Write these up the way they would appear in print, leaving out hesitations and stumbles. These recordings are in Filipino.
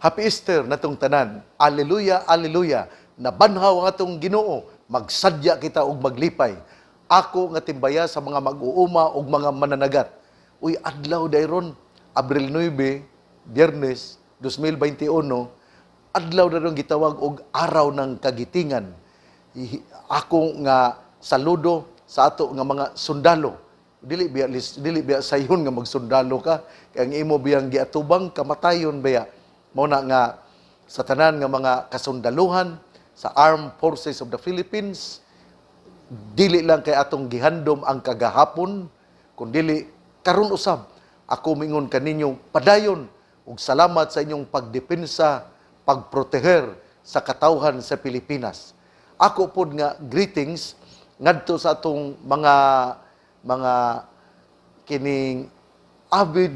Happy Easter natong tanan. Alleluia, alleluia. Nabanhaw ang atong Ginoo, magsadya kita og maglipay. Ako nga timbaya sa mga mag-uuma og mga mananagat. Uy, adlaw dayron, Abril 9, Biyernes 2021, adlaw na ron gitawag og araw ng kagitingan. Ako nga saludo sa ato nga mga sundalo. Dili biya sayon nga magsundalo ka, kay ang imo biyang giatubang kamatayon biya. Mao na nga sa tanan nga mga kasundaluhan sa Armed Forces of the Philippines, dili lang kay atong gihandom ang kagahapon, kundi karon usab ako mingon kaninyo padayon ug salamat sa inyong pagdepensa, pagproteher sa katawhan sa Pilipinas. Ako pod nga greetings ngadto sa atong mga kining avid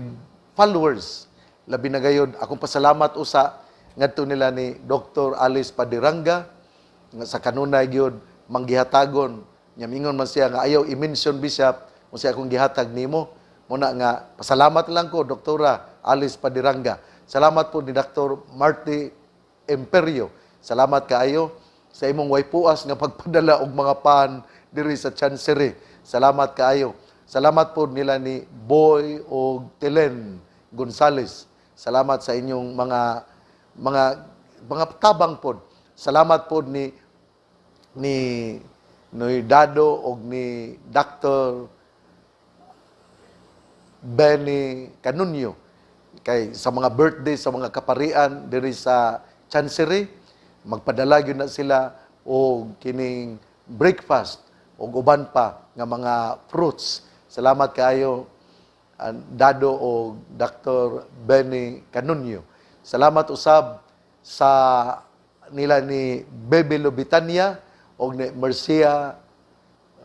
followers. Labi na gayud akong pasalamat usa ngadto nila ni Dr. Alice Padiranga nga sa kanunay gyud manggihatagon nya mingon man siya nga ayaw i-mention bishop mo siya akong gihatag nimo. Muna nga pasalamat lang ko Doktora Alice Padiranga. Salamat po ni Dr. Marty Imperio. Salamat kaayo sa imong waypuas nga pagpadala og mga pan diri sa Chancery. Salamat kaayo. Salamat po nila ni Boy o Telen Gonzales. Salamat sa inyong mga tabang po. Salamat po ni Dado o ni Dr. Benny Canunyo kay sa mga birthday sa mga kaparian diri sa Chancery, magpadala gyud na sila og kining breakfast o uban pa nga mga fruits. Salamat kaayo Dado o Dr. Benny Canunyo. Salamat usab sa nila ni Bebe Lobitania o ni Mercia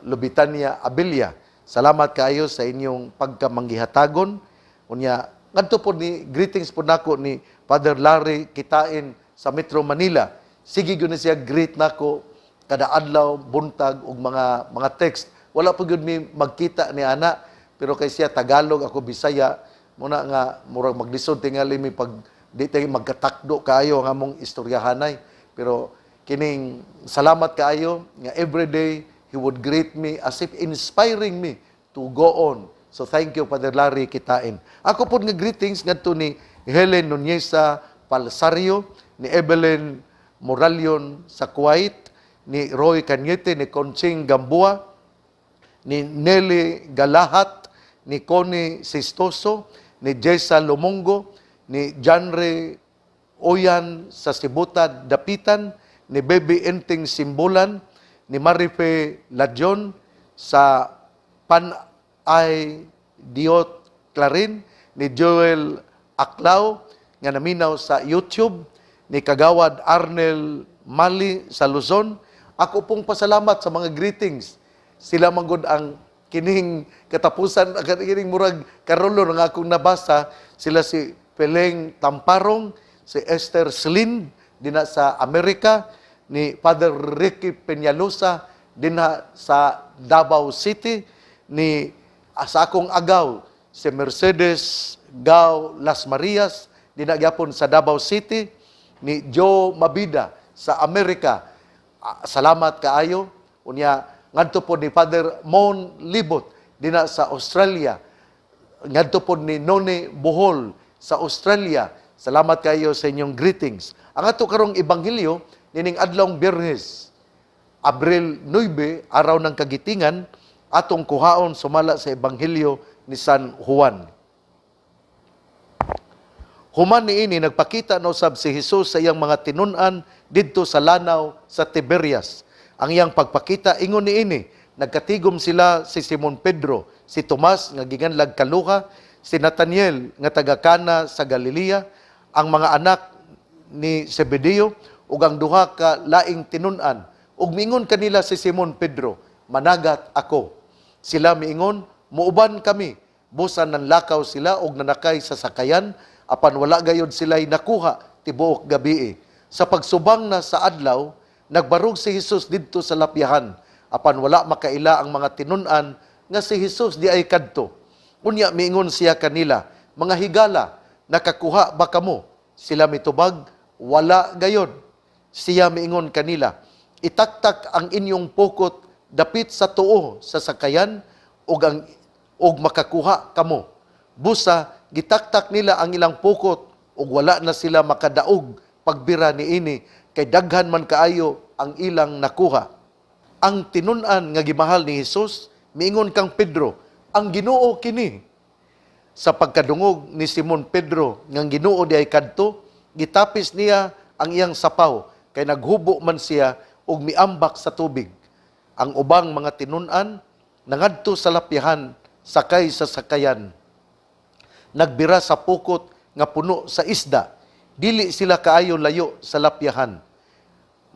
Lobitania Abilia. Salamat kaayo sa inyong pagkamanggihatagon. Unya, ngadto po ni greetings po nako ni Father Larry Kitain sa Metro Manila. Sige gyud na siya greet nako kada adlaw, buntag og mga text. Wala po gyud mi magkita ni ana, pero kay siya Tagalog, ako Bisaya. Muna nga murag maglisod tingali mi pag di tayo magkatakdo kaayo nga mong istoryahanay. Pero kining salamat kaayo nga everyday he would greet me as if inspiring me to go on. So thank you, Father Larry Kitain. Ako po nga greetings ngadto ni Helen Nuneza Palsario, ni Evelyn Moralion sa Kuwait, ni Roy Cañete, ni Conching Gambua, ni Nelly Galahat, ni Connie Sistoso, ni Jessa Lomongo, ni Janre Oyan sa Sibuta Dapitan, ni Baby Enting Simbolan, ni Marife Ladjon sa Panay Diot Clarin, ni Joel Aklao nga naminaw sa YouTube, ni Kagawad Arnel Mali sa Luzon. Ako pong pasalamat sa mga greetings. Sila manggod ang kining katapusan, kining murag karolo nga akong nabasa. Sila si Peleng Tamparong, si Esther Slin dina sa Amerika, ni Father Ricky Peñalosa dinha sa Davao City, ni sa akong agaw si Mercedes Gao Las Marias dinha gyapon sa Davao City, ni Joe Mabida sa Amerika. Salamat kaayo. Unya ngadto po ni Father Mon Libot dinha sa Australia. Ngadto po ni Noni Bohol sa Australia. Salamat kayo sa inyong greetings. Ang ato karong ebanghelyo nining adlawng Biyernes, Abril 9, araw ng kagitingan, atong kuhaon sumala sa ebanghelyo ni San Juan. Human niini nagpakita na usab si Jesus sa iyang mga tinun-an didto sa lanaw sa Tiberias. Ang iyang pagpakita ingon niini, nagkatigom sila si Simon Pedro, si Tomas nga giganlag kaluha, si Nathaniel nga taga Cana sa Galilea, ang mga anak ni Zebedeo ug ang duha ka laing tinun-an. Ug miingon kanila si Simon Pedro, managat ako. Sila miingon, muuban kami. Busan nanlakaw sila og nanakay sa sakayan, apan wala gayud sila'y nakuha tibuok gabii. Sa pagsubang na sa adlaw, nagbarug si Jesus didto sa lapyahan, apan wala makaila ang mga tinun-an nga si Jesus di ay kadto. Unya miingon siya kanila, mga higala, nakakuha ba kamo? Sila mitubag, wala gayod. Siya miingon kanila, itaktak ang inyong pukot dapit sa tuo sa sakayan og makakuha kamo. Busa gitaktak nila ang ilang pukot ug wala na sila makadaog pagbira niini kay daghan man kaayo ang ilang nakuha. Ang tinun-an nga gimahal ni Hesus miingon kang Pedro, ang Ginoo kini. Sa pagkadungog ni Simon Pedro ngang Ginoo di ay kadto, gitapis niya ang iyang sapaw kay naghubo man siya og miambak sa tubig. Ang ubang mga tinun-an nangadto sa lapyahan sakay sa sakayan. Nagbira sa pukot nga puno sa isda. Dili sila kaayo layo sa lapyahan.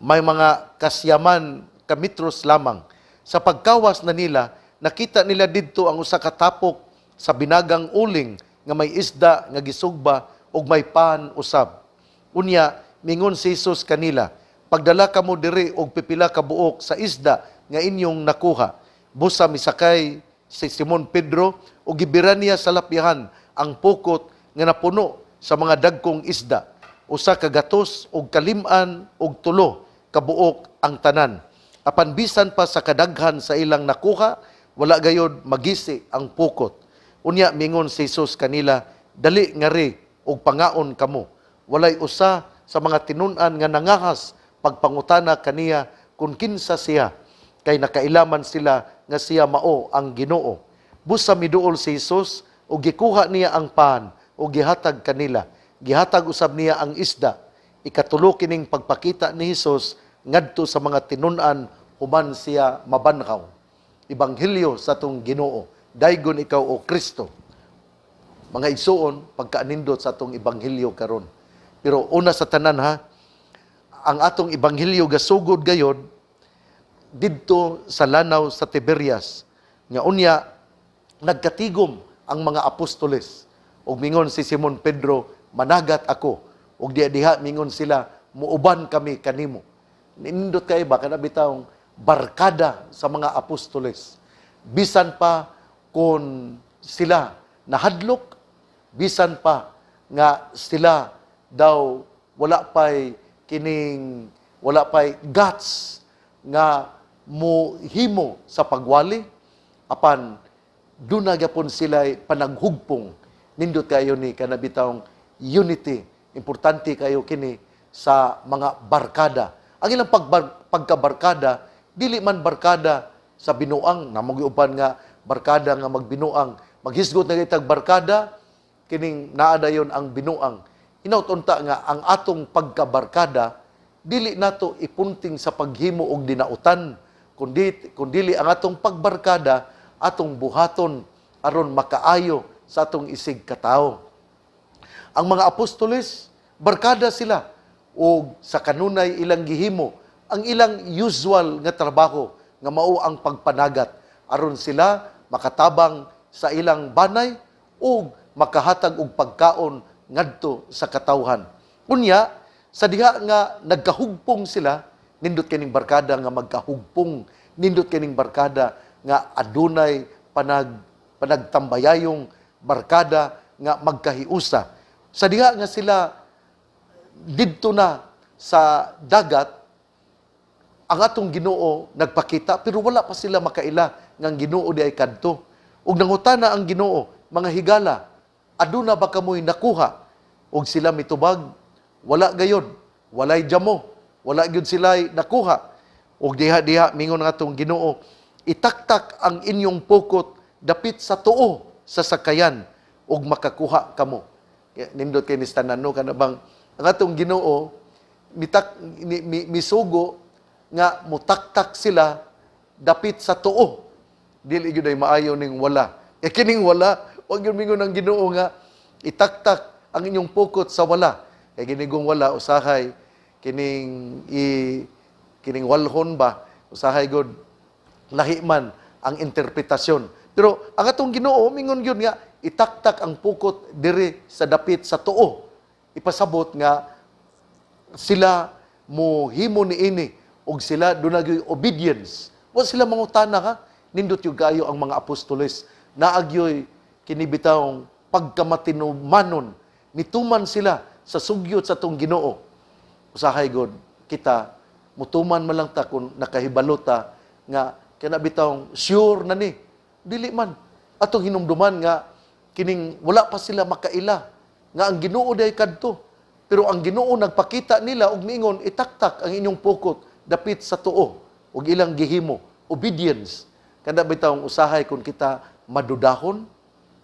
May mga kasyaman kamitros lamang. Sa pagkawas na nila, nakita nila didto ang usa ka tapok sa binagang uling nga may isda nga gisugba ug may pan usab. Unya mingon si Jesus kanila, pagdala kamo diri og pipila ka buok sa isda nga inyong nakuha. Busa misakay si Simon Pedro ug gibira niya sa lapyahan ang pukot nga napuno sa mga dagkong isda. Usa ka gatos ug kalim-an ug tulo ka buok ang tanan. Apan bisan pa sa kadaghan sa ilang nakuha, wala gayod magisi ang pukot. Unya mingon si Jesus kanila, dali ngari og pangaon kamo. Walay usa sa mga tinun-an nga nangahas pagpangutana kaniya kung kinsa siya, kay nakailaman sila nga siya mao ang Ginoo. Busa miduol si Jesus ug gikuha niya ang pan ug gihatag kanila. Gihatag usab niya ang isda. Ikatulo kining pagpakita ni Jesus ngadto sa mga tinun-an human siya mabanhaw. Ebanghelyo sa tong Ginoo. Daygon ikaw o Kristo. Mga igsuon, pagkaanindot sa atong ebanghelyo karon. Pero una sa tanan ha, ang atong ebanghelyo gasugod gayod didto sa lanaw sa Tiberias. Nga unya nagkatigom ang mga apostoles. Ug mingon si Simon Pedro, managat ako. Ug diha mingon sila, muuban kami kanimo. Nindot kay ba kana bitawng barkada sa mga apostoles. Bisan pa kung sila nahadlok, bisan pa nga sila daw wala pay guts nga mohimo sa pagwali, apan duna gyapon sila panaghugpong. Nindot kayo ni kanabitawng unity, importante kayo kini sa mga barkada. Ang ilang pagkabarkada, dili man barkada sa binuang, na mag-iuban nga barkada nga magbinuang, maghisgot na itag barkada, kining naadayon ang binuang. Inautunta nga ang atong pagkabarkada, dili nato ipunting sa paghimo og dinautan, kundi ang atong pagbarkada, atong buhaton aron makaayo sa atong isig katao. Ang mga apostoles, barkada sila o sa kanunay ilang gihimo ang ilang usual nga trabaho nga mao ang pagpanagat aron sila makatabang sa ilang banay o makahatag og pagkaon ngadto sa katawhan. Unya sa diha nga nagkahugpong sila, nindot kining barkada nga magkahugpong, nindot kining barkada nga adunay panagtambayayong barkada nga magkahiusa. Sa diha nga sila didto na sa dagat, ang atong Ginoo nagpakita, pero wala pa sila makaila nga ang Ginoo di ay kadto. Ug nangutana ang Ginoo, mga higala, aduna ba kamoy nakuha? Ug sila mitubag, wala gayod, walay jamo, wala gyud sila nakuha. Ug diha mingon nga atong Ginoo, itaktak ang inyong pukot dapit sa tuo sa sakayan ug makakuha kamo. Nindot kay ni Stanano kanabang ang atong Ginoo misugo nga mutaktak sila dapit sa tuo. Dili gyud ay maayo ning wala. Kining wala, wag gyud mingon ang Ginoo nga itaktak ang inyong pukot sa wala. Ginigong wala usahay kining walhon ba usahay gud lahi man ang interpretasyon. Pero ang atong Ginoo mingon gyud nga itaktak ang pukot diri sa dapit sa tuo. Ipasabot nga sila mohimo niini ug sila dunay obedience. Wa sila mangutana ha, nindot yung kayo ang mga apostoles. Naagyoy kinibitawng pagkamatinumanon. Nituman sila sa sugyot sa tong Ginoo. Usahay god kita mutuman man lang ta kung nakahibalota nga kana bitawng sure na ni dili man atong hinumduman nga kining wala pa sila makaila nga ang Ginoo day kadto, pero ang Ginoo nagpakita nila og miingon itaktak ang inyong pukot dapit sa tuo ug ilang gihimo obedience. Kada bitawng usahay kung kita madudahon,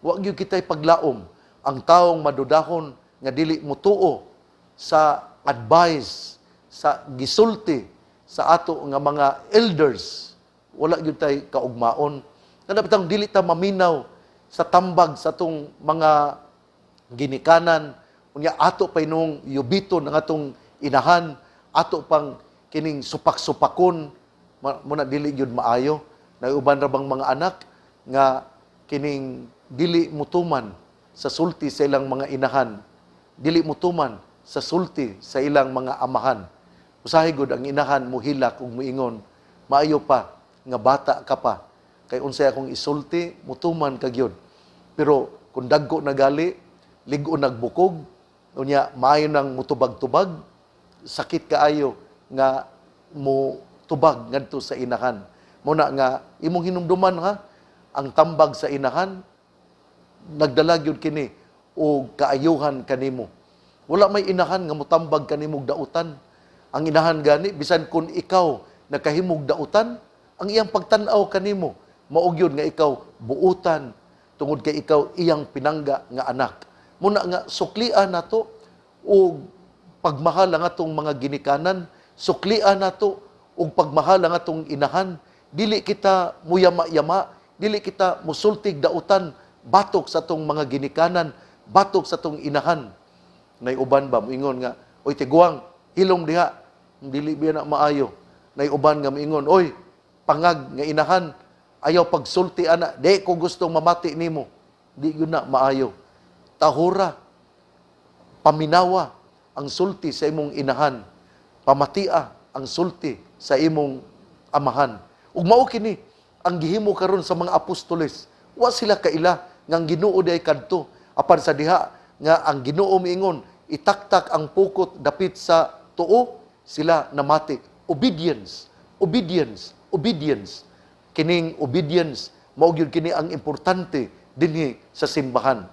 wa gyud kita paglaom ang taong madudahon nga dili mutuo sa advice, sa gisulti sa ato nga mga elders, wala gyud tay kaugmaon. Kada bitawng dili ta maminaw sa tambag sa tong mga ginikanan, unya ato pa nung yubiton ng atong inahan, ato pang kining supak-supakon, muna dili gyud maayo. Naiuban ra bang mga anak nga kining dili mutuman sa sulti sa ilang mga inahan, dili mutuman sa sulti sa ilang mga amahan. Usahay gud ang inahan muhilak ug muingon, maayo pa nga bata ka pa. Kay unsay akong isulti, mutuman ka gyud. Pero kung dagko na gali, ligo nagbukog, unya maayo nang mutubag-tubag, sakit kaayo nga mo tubag ngadto sa inahan. Muna nga imong hinumduman ha, ang tambag sa inahan nagdala gyud kini o kaayuhan kanimo. Wala may inahan nga motambag kanimog dautan. Ang inahan gani bisan kun ikaw nakahimog dautan, ang iyang pagtan-aw kanimo mao gyud nga ikaw buutan tungod kay ikaw iyang pinangga nga anak. Muna nga suklian nato og pagmahal ang atong mga ginikanan, suklian nato og pagmahal ang atong inahan. Dili kita muyama-yama, dili kita musultig dautan batok sa tong mga ginikanan, batok sa tong inahan. Nay uban ba moingon nga, oy tiguang, hilom diha, dili biya na maayo. Nay uban nga moingon, oy pangag nga inahan, ayaw pagsulti ana, di ko gustong mamati nimo. Di yun na maayo. Tahura, paminawa ang sulti sa imong inahan, pamatia ang sulti sa imong amahan. Ug mao kini ang gihimo karon sa mga apostoles. Wa sila kaila nga ang Ginoo day kadto. Apan sa diha nga ang Ginoo miingon itaktak ang pukot dapit sa tuo, sila namati. Obedience, obedience, obedience. Kining obedience mao gyud kini ang importante dinhi sa simbahan.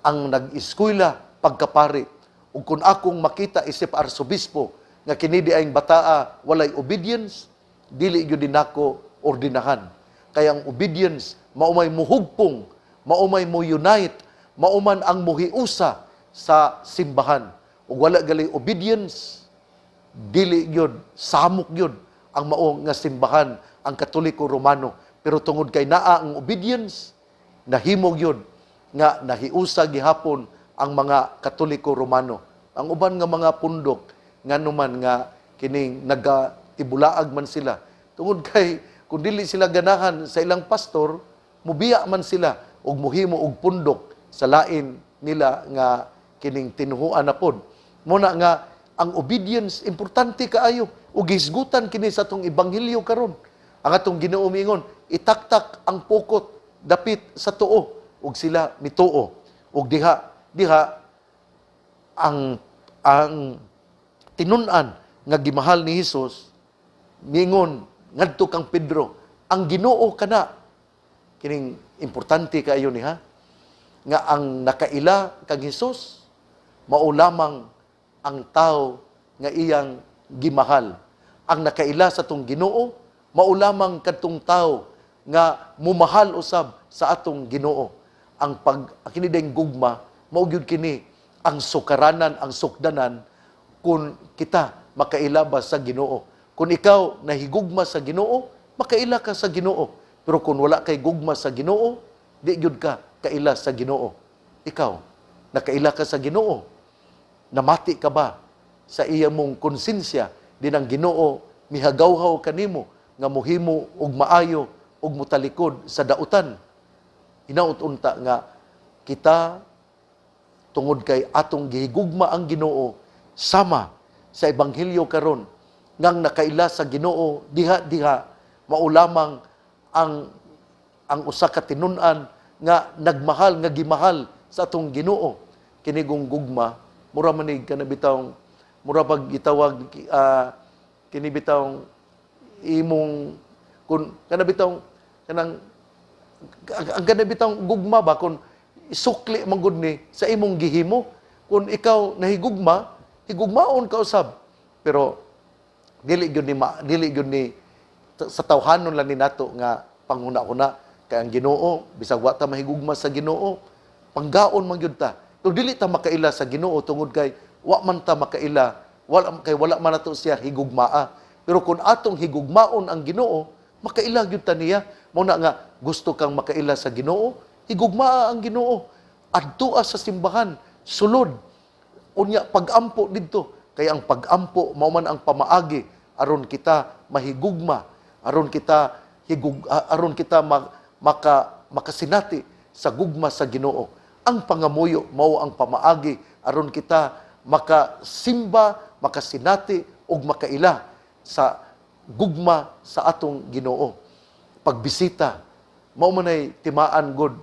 Ang nag-eskwela pagkapari ug kun akong makita isip arsobispo nga kini di ayong bataa walay obedience, dili gyud din ako ordinahan. Kaya ang obedience maumay muhugpong, maumay mo unite, mauman ang muhiusa sa simbahan. Ug wala gali obedience, dili gyud samok gyud ang mao nga simbahan ang Katoliko Romano. Pero tungod kay naa ang obedience, nahimo gyud nga nahiusa gihapon ang mga Katoliko Romano. Ang uban nga mga pundok nganuman nga kining nagatibulaag man sila. Tungod kay kung dili sila ganahan sa ilang pastor, mubiya man sila og muhimo og pundok sa lain nila nga kining tinuhuan na pod. Muna nga ang obedience importante kaayo ug hisgutan kini sa atong ebanghelyo karon. Ang atong Ginoo miingon, itaktak ang pukot dapit sa tuo ug sila mituo. Ug diha ang tinun-an nga gimahal ni Hesus miingon ngadto kang Pedro, ang Ginoo kana. Kining importante kaayo niha nga ang nakaila kang Hesus mao lamang ang tao nga iyang gimahal. Ang nakaila sa tong Ginoo mao lamang kadtong tao nga mumahal usab sa atong Ginoo. Ang kini dayng gugma mao gyud kini ang sukaranan, ang sukdanan kung kita makailabas sa Ginoo. Kung ikaw nahigugma sa Ginoo, makaila ka sa Ginoo. Pero kung wala kay gugma sa Ginoo, di gyud ka kaila sa Ginoo. Ikaw, nakaila ka sa Ginoo. Namati ka ba sa iya mong konsensya din ang Ginoo mihagawhaw kanimo nga mohimo og maayo og mutalikod sa dautan. Hinaut-unta nga kita tungod kay atong gihigugma ang Ginoo sama sa ebanghelyo karon ngang nakaila sa Ginoo diha mao lamang ang usa ka tinun-an nga nagmahal nga gimahal sa atong Ginoo. Kini gugma mura manig kanabitawng mura pag gitawag kinibitawng imong kun kanabitawng kanang ang kanabitawng gugma ba kun isukli man gud ni sa imong gihimo kun ikaw nahigugma higugmaon ka usab pero dili gyud ni sa tawhanon lang ni nato nga panghuna-huna kay ang Ginoo bisag wa ta mahigugma sa Ginoo panggaon man gyud ta pero dili ta makaila sa Ginoo tungod kay wa man ta makaila wala man nato siya higugmaa pero kung atong higugmaon ang Ginoo makaila gyud ta niya mao na nga gusto kang makaila sa Ginoo higugmaa ang Ginoo adtua sa simbahan sulod unya pagampo didto kay ang pagampo mao man ang pamaagi aron kita mahigugma aron kita makasinati sa gugma sa Ginoo ang pangamuyo mao ang pamaagi aron kita makasimba makasinati ug makaila sa gugma sa atong Ginoo pagbisita mao man ay timaan gud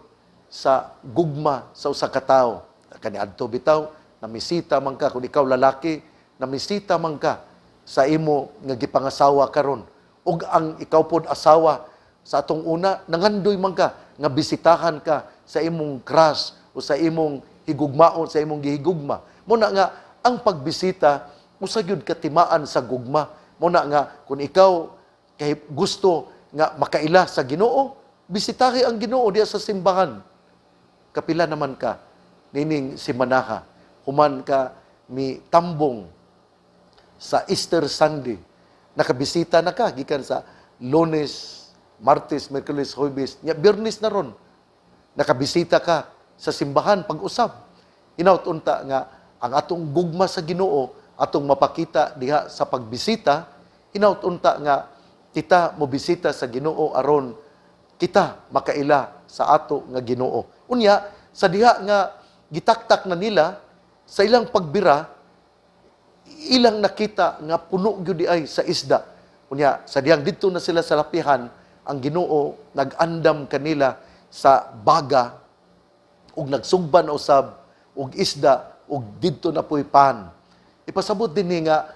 sa gugma sa usa ka tawo kaniadto bitaw namisita man ka kung ikaw lalaki namisita man ka sa imo nga gipangasawa karon ug ang ikaw pod asawa sa atong una nangandoy man ka nga bisitahan ka sa imong crush o sa imong higugmaon sa imong gihigugma mo na nga ang pagbisita usa gyud katimaan sa gugma mo na nga kung ikaw kay gusto nga makaila sa Ginoo bisitahi ang Ginoo diya sa simbahan kapila naman ka nining simanaha human ka mi tambong sa Easter Sunday nakabisita na ka gikan sa Lunes, Martes, Miyerkules, Huwebes, nya Biyernes na ron. Nakabisita ka sa simbahan pag-usab. Hinaut-unta nga ang atong gugma sa Ginoo atong mapakita diha sa pagbisita, hinaut-unta nga kita mo bisita sa Ginoo aron kita makaila sa ato nga Ginoo. Unya sa diha nga gitaktak na nila sa ilang pagbira ilang nakita nga puno gyud ay sa isda. Unya sa diyang didto na sila sa lapihan, ang Ginoo nag-andam kanila sa baga ug nagsugban usab og isda ug didto na puy pan. Ipasabot dinhi nga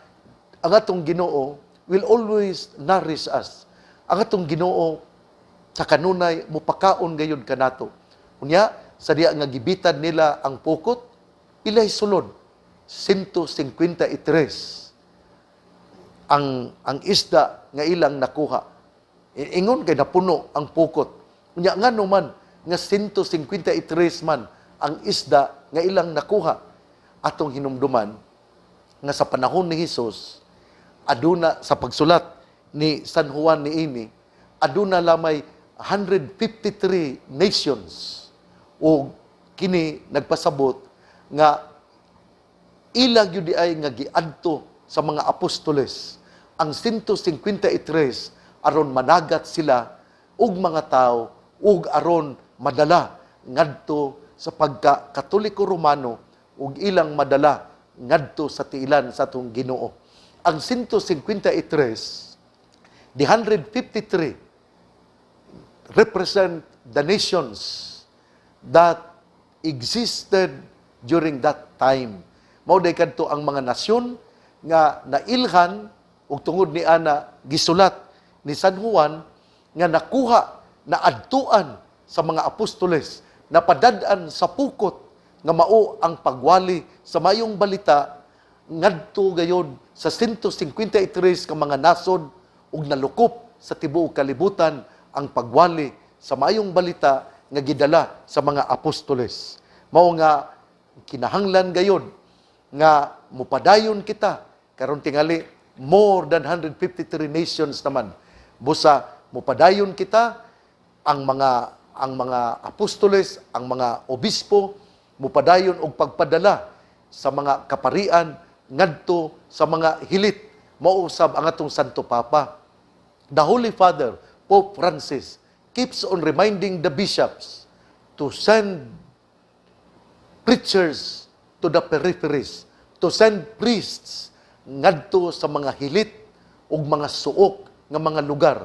ang atong Ginoo will always nourish us. Ang atong Ginoo sa kanunay mupakaon gayud kanato. Unya sa diya nga gibitan nila ang pukot, pilay sulod 153 ang isda nga ilang nakuha. Ingon kay napuno ang pukot. Unya ngano man nga 153 man ang isda nga ilang nakuha. Atong hinumduman nga sa panahon ni Hesus aduna sa pagsulat ni San Juan niini aduna lamay 153 nations o kini nagpasabot nga ilag yun ay nga giadto sa mga apostoles ang 153 aron managat sila ug mga tao ug aron madala ngadto sa pagka-Katoliko Romano ug ilang madala ngadto sa tiilan sa atong Ginoo. Ang 153 the 153 represent the nations that existed during that time. Mao day kadto ang mga nasyon nga nailhan ug tungod ni ana gisulat ni San Juan nga nakuha na adtuan sa mga apostoles napadad-an sa pukot nga mao ang pagwali sa mayong balita ngadto gayod sa 153 ka mga nasod ug nalukop sa tibuok kalibutan ang pagwali sa mayong balita nga gidala sa mga apostoles. Mao nga kinahanglan gayod nga mupadayon kita karon tingali more than 153 nations naman busa mupadayon kita ang mga apostoles ang mga obispo mupadayon og pagpadala sa mga kaparian ngadto sa mga hilit mao usab ang atong Santo Papa. The Holy Father Pope Francis keeps on reminding the bishops to send preachers to the peripheries, to send priests ngadto sa mga hilit ug mga suok nga mga lugar.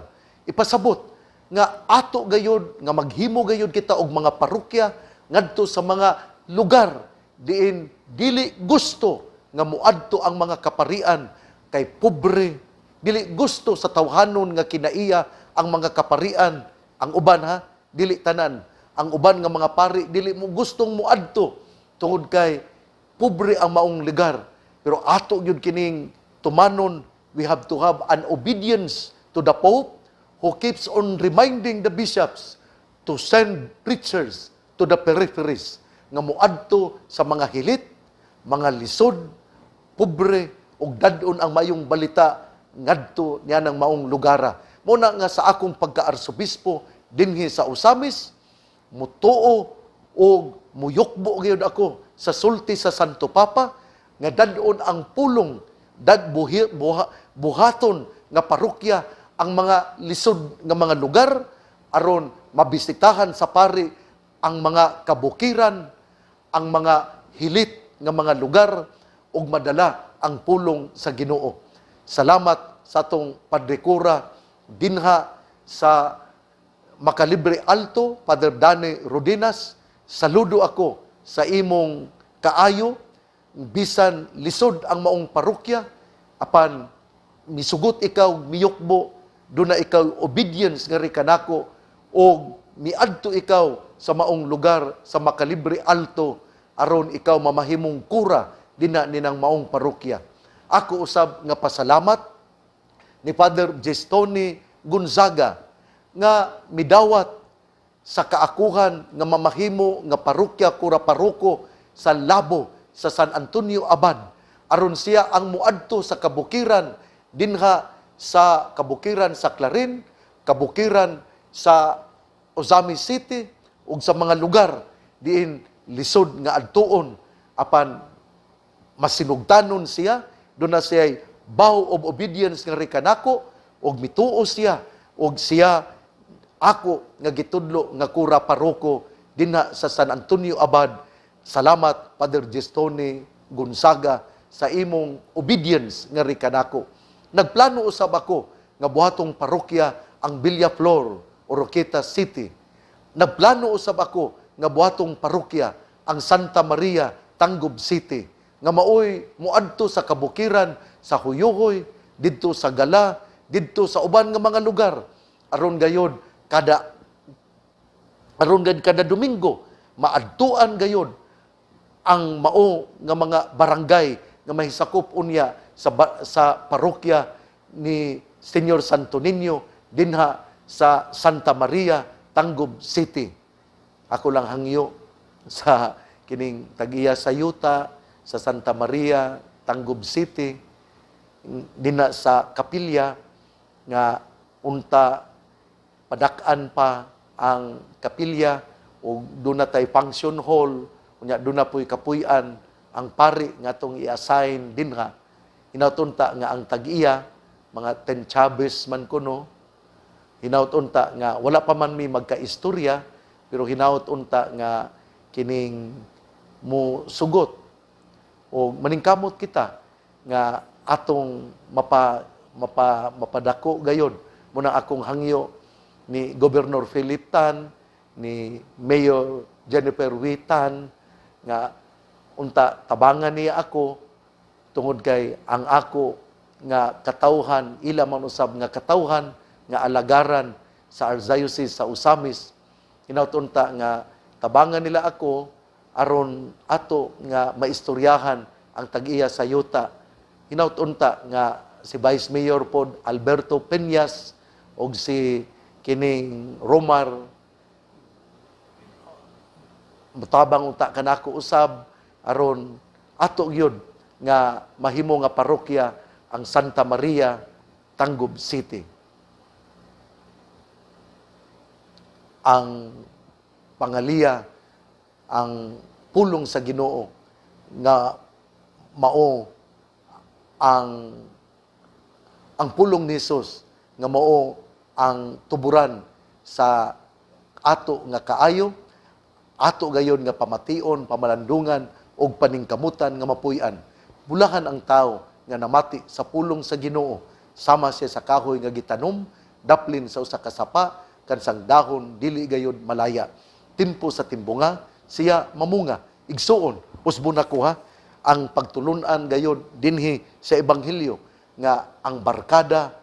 Ipasabot nga ato gayud nga maghimo gayud kita og mga parokya ngadto sa mga lugar diin dili gusto nga muadto ang mga kaparian kay pobre, dili gusto sa tawhanon nga kinaiya ang mga kaparian, ang uban ha, dili tanan, ang uban nga mga pari dili mo gustong muadto tungod kay pobre ang maong lugar. Pero ato gyud kining tumanon, we have to have an obedience to the Pope who keeps on reminding the bishops to send preachers to the peripheries nga muadto sa mga hilit, mga lisod, pobre, ug dadon ang mayong balita ngadto niya ng maong lugara. Muna nga sa akong pagka-arsobispo dinhi sa Usamis, mutuo o muyukbo gyud ako sa sulti sa Santo Papa nga dadon ang pulong buhaton nga parokya ang mga lisod nga mga lugar aron mabisitahan sa pari ang mga kabukiran, ang mga hilit nga mga lugar ug madala ang pulong sa Ginoo. Salamat sa atong Padre Cura dinha sa Makalibre Alto, Padre Dani Rodinas. Saludo ako sa imong kaayo, bisan lisod ang maong parokya, apan misugot ikaw, miyukbo, doon na ikaw obedience nga rin kanako, o miadto ikaw sa maong lugar sa Makalibre Alto, aron ikaw mamahimong kura dina ninang maong parokya. Ako usab nga pasalamat ni Father Gestoni Gonzaga nga midawat sa kaakuhan nga mamahimo nga parokya kura paroko sa Labo sa San Antonio Abad, aron siya ang muadto sa kabukiran dinha sa kabukiran sa Clarin, kabukiran sa Ozamis City ug sa mga lugar diin lisod nga adtuon, apan masinugtanon siya, doon na siya bow of obedience nga rikanako, ug mituo siya, ug siya ako nga gitudlo nga kura paroko dinha sa San Antonio Abad. Salamat, Father Gestoni Gonzaga, sa imong obedience nga rikanako. Nagplano usab ako nga buhatong parokya ang Villaflor, Oroqueta City. Nagplano usab ako nga buhatong parokya ang Santa Maria, Tangub City, nga maoy muadto sa kabukiran sa Huyuhoy, didto sa Gala, didto sa uban nga mga lugar, aron gayod kada Domingo maadtuan gayod ang mao nga mga barangay nga mahisakop unya sa parokya ni Senyor Santo Niño dinha sa Santa Maria, Tangub City. Ako lang hangyo sa kining tagiya sa Yuta, sa Santa Maria, Tangub City, dinha sa kapilya nga unta padak-an pa ang kapilya o doon na tayo function hall, unya doon na po'y kapuy-an ang pari nga itong i-assign dinha. Hinautunta nga ang tag-iya, mga 10 Chavez man kuno, hinautunta nga wala pa man mi magka-istorya, pero hinautunta nga kining mo sugot o maningkamot kita nga atong mapadako gayon. Muna akong hangyo ni Gobernador Philip Tan, ni Mayor Jennifer Witan, nga unta tabangan niya ako tungod kay ang ako nga katawhan, ila man usab nga katawhan nga alagaran sa Archdiocese sa Usamis. Hinautunta nga tabangan nila ako aron ato nga maistoryahan ang tag-iya sa yuta. Hinautunta nga si Vice Mayor pod Alberto Peñas og si kining Romar mutabang unta kanako usab aron ato gyud nga mahimo nga parokya ang Santa Maria, Tangub City. Ang pangaliya, ang pulong sa Ginoo nga mao ang pulong ni Jesus nga mao ang tuburan sa ato nga kaayo, ato gayon nga pamation, pamalandungan og paningkamutan nga mapuy-an. Bulahan ang tao nga namati sa pulong sa Ginoo, sama siya sa kahoy nga gitanom, daplin sa usa ka sapa, kansang dahon dili gayud malaya. Timpo sa timbunga siya mamunga, igsuon Usbo na ko ha, ang pagtulunan gayon dinhi sa ebanghelyo nga ang barkada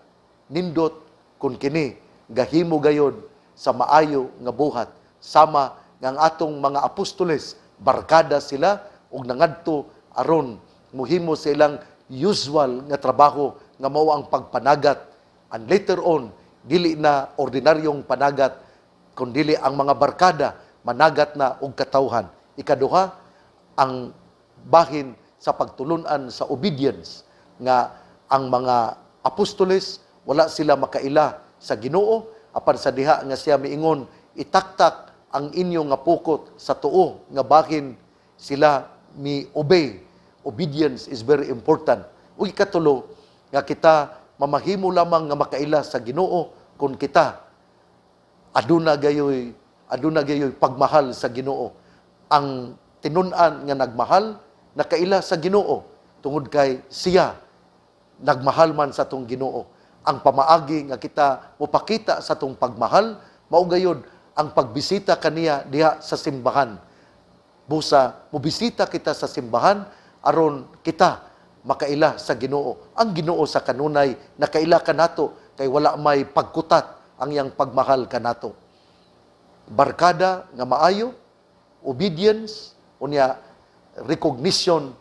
nindot kun kini gahimo gayon sa maayo nga buhat sama nga ang atong mga apostoles barkada sila ug nangadto aron muhimo silang usual nga trabaho nga mao ang pagpanagat, and later on dili na ordinaryong panagat kundi ang mga barkada managat na og katawhan. Ikaduha, ang bahin sa pagtulunan sa obedience nga ang mga apostoles wala sila makaila sa Ginoo apan sa diha nga siya miingon itaktak ang inyo nga pukot sa tuo nga bahin sila mi-obey. Obedience is very important. Ug ikatulo nga kita mamahimo lamang nga makaila sa Ginoo kung kita aduna gayoy pagmahal sa Ginoo. Ang tinun-an nga nagmahal nakaila sa Ginoo tungod kay siya nagmahal man sa tong Ginoo. Ang pamaagi nga kita mopakita sa tong pagmahal mao gayud ang pagbisita kaniya diha sa simbahan. Busa mobisita kita sa simbahan aron kita makaila sa Ginoo. Ang Ginoo sa kanunay nakaila kanato kay wala may pagkutat ang yang pagmahal kanato. Barkada nga maayo, obedience, unya recognition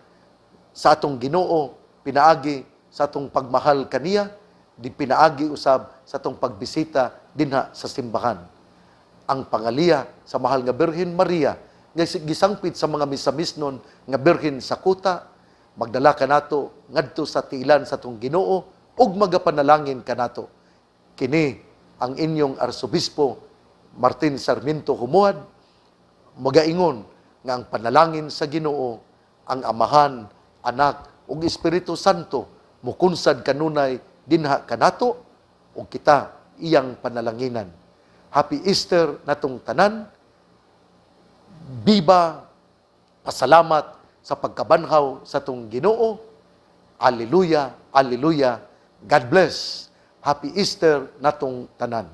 sa atong Ginoo, pinaagi sa atong pagmahal kaniya, di pinaagi usab sa atong pagbisita dinha sa simbahan. Ang pangaliya sa mahal nga Birhen Maria, nga gisangpit sa mga misamisnon nga Birhen sa kuta, magdala kanato ngadto sa tiilan sa atong Ginoo ug magapanalangin kanato. Kini ang inyong Arsobispo Martin Sarmiento Humuad magaingon nga ang panalangin sa Ginoo, ang Amahan, Anak ug Espiritu Santo mukunsad kanunay dinha kanato ug kita iyang panalanginan. Happy Easter natong tanan. Biba, pasalamat sa pagkabanhaw sa tong Ginoo. Alleluia, alleluia. God bless. Happy Easter natong tanan.